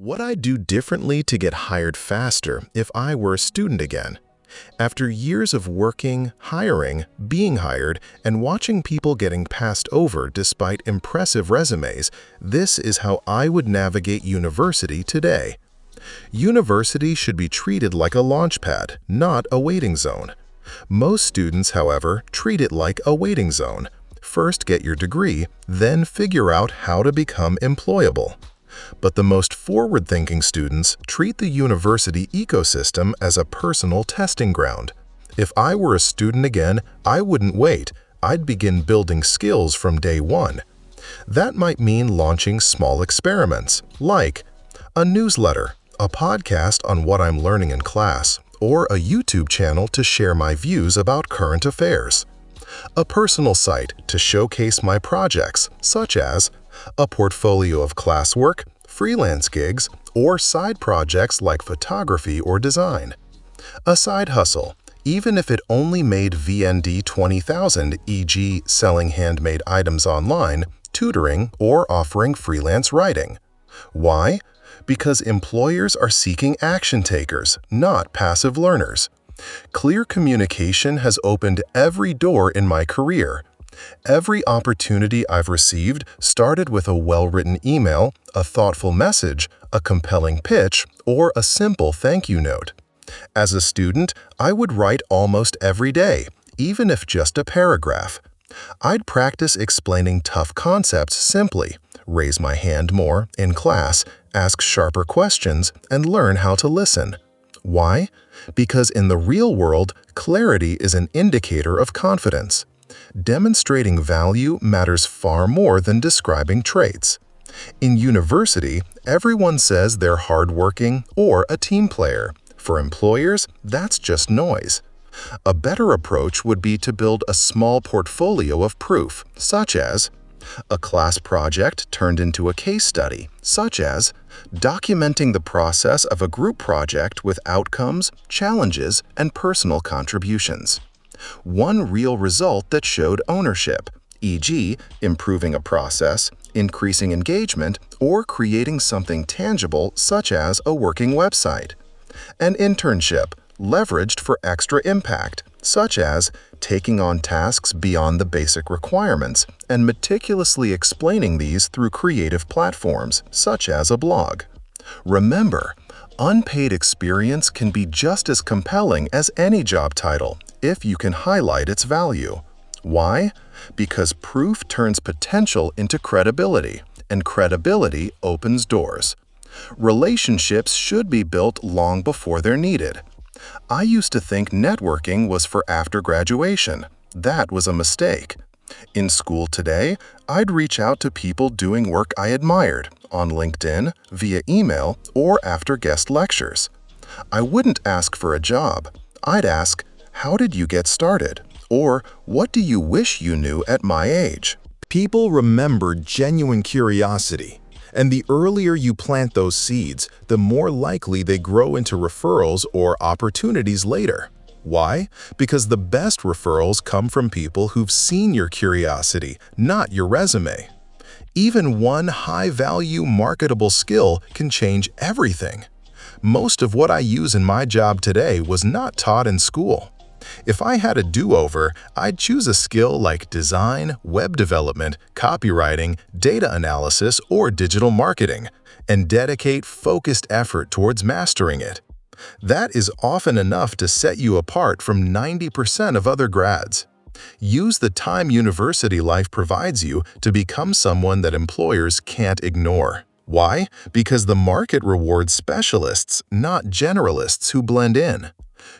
What I'd do differently to get hired faster if I were a student again. After years of working, hiring, being hired, and watching people getting passed over despite impressive resumes, this is how I would navigate university today. University should be treated like a launchpad, not a waiting zone. Most students, however, treat it like a waiting zone. First get your degree, then figure out how to become employable. But the most forward-thinking students treat the university ecosystem as a personal testing ground. If I were a student again, I wouldn't wait. I'd begin building skills from day one. That might mean launching small experiments, like a newsletter, a podcast on what I'm learning in class, or a YouTube channel to share my views about current affairs. A personal site to showcase my projects, such as a portfolio of classwork, freelance gigs, or side projects like photography or design. A side hustle, even if it only made VND 20,000, e.g. selling handmade items online, tutoring, or offering freelance writing. Why? Because employers are seeking action takers, not passive learners. Clear communication has opened every door in my career. Every opportunity I've received started with a well-written email, a thoughtful message, a compelling pitch, or a simple thank you note. As a student, I would write almost every day, even if just a paragraph. I'd practice explaining tough concepts simply, raise my hand more in class, ask sharper questions, and learn how to listen. Why? Because in the real world, clarity is an indicator of confidence. Demonstrating value matters far more than describing traits. In university, everyone says they're hardworking or a team player. For employers, that's just noise. A better approach would be to build a small portfolio of proof, such as a class project turned into a case study, such as documenting the process of a group project with outcomes, challenges, and personal contributions. One real result that showed ownership, e.g., improving a process, increasing engagement, or creating something tangible such as a working website. An internship, leveraged for extra impact, such as taking on tasks beyond the basic requirements and meticulously explaining these through creative platforms, such as a blog. Remember, unpaid experience can be just as compelling as any job title if you can highlight its value. Why? Because proof turns potential into credibility, and credibility opens doors. Relationships should be built long before they're needed. I used to think networking was for after graduation. That was a mistake. In school today, I'd reach out to people doing work I admired, on LinkedIn, via email, or after guest lectures. I wouldn't ask for a job. I'd ask, "How did you get started?" Or, "What do you wish you knew at my age?" People remember genuine curiosity, and the earlier you plant those seeds, the more likely they grow into referrals or opportunities later. Why? Because the best referrals come from people who've seen your curiosity, not your resume. Even one high-value, marketable skill can change everything. Most of what I use in my job today was not taught in school. If I had a do-over, I'd choose a skill like design, web development, copywriting, data analysis, or digital marketing, and dedicate focused effort towards mastering it. That is often enough to set you apart from 90% of other grads. Use the time university life provides you to become someone that employers can't ignore. Why? Because the market rewards specialists, not generalists who blend in.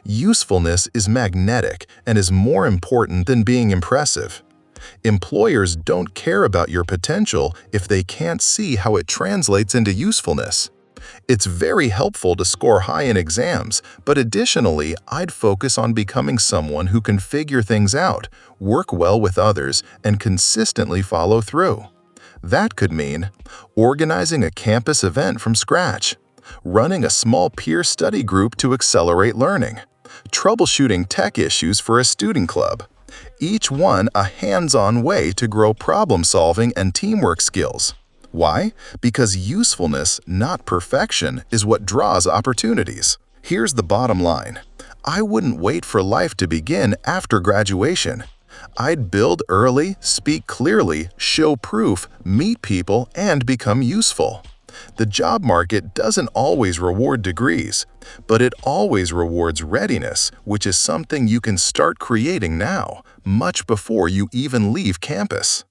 Usefulness is magnetic and is more important than being impressive. Employers don't care about your potential if they can't see how it translates into usefulness. It's very helpful to score high in exams, but additionally, I'd focus on becoming someone who can figure things out, work well with others, and consistently follow through. That could mean organizing a campus event from scratch, running a small peer study group to accelerate learning, troubleshooting tech issues for a student club, each one a hands-on way to grow problem-solving and teamwork skills. Why? Because usefulness, not perfection, is what draws opportunities. Here's the bottom line. I wouldn't wait for life to begin after graduation. I'd build early, speak clearly, show proof, meet people, and become useful. The job market doesn't always reward degrees, but it always rewards readiness, which is something you can start creating now, much before you even leave campus.